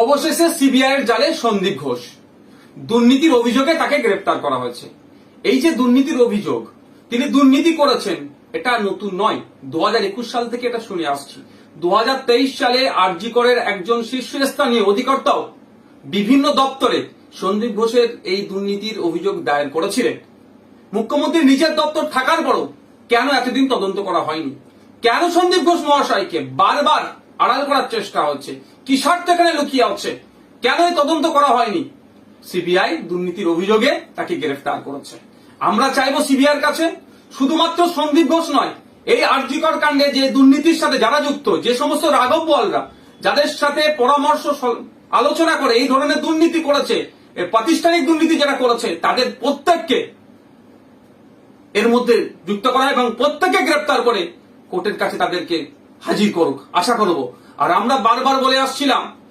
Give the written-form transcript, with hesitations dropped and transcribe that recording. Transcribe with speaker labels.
Speaker 1: অবশেষে সিবিআই এর জালে সন্দীপ ঘোষ দুর্নীতির অভিযোগে তাকে গ্রেফতার করা হয়েছে। এই যে দুর্নীতির অভিযোগ, তিনি দুর্নীতি করেছেন, এটা নতুন নয়। 2021 সাল থেকে এটা শুনে আসছি। 2023 সালে আরজি করের একজন শীর্ষস্থানীয় অধিকর্তাও বিভিন্ন দপ্তরে সন্দীপ ঘোষের এই দুর্নীতির অভিযোগ দায়ের করেছিলেন। মুখ্যমন্ত্রীর নিজের দপ্তর থাকার পরও কেন এতদিন তদন্ত করা হয়নি? কেন সন্দীপ ঘোষ মহাশয়কে বারবার আড়াল করার চেষ্টা হচ্ছে? কি স্বার্থ এখানে লুকিয়ে আছে? কেন এই তদন্ত করা হয়নি? সিবিআই দুর্নীতির অভিযোগে তাকে গ্রেফতার করেছে। আমরা চাইবো সিবিআইয়ের কাছে শুধুমাত্র সন্দীপ ঘোষ নয়, এই আরজিকর কাণ্ডে যে দুর্নীতির সাথে যারা যুক্ত, যে সমস্ত রাঘব বোয়ালরা যাদের সাথে পরামর্শ আলোচনা করে এই ধরনের দুর্নীতি করেছে, প্রাতিষ্ঠানিক দুর্নীতি যারা করেছে, তাদের প্রত্যেককে এর মধ্যে যুক্ত করা এবং প্রত্যেককে গ্রেফতার করে কোর্টের কাছে তাদেরকে হাজির করুক, আশা করব। আর আমরা বারবার বলে আসছিলাম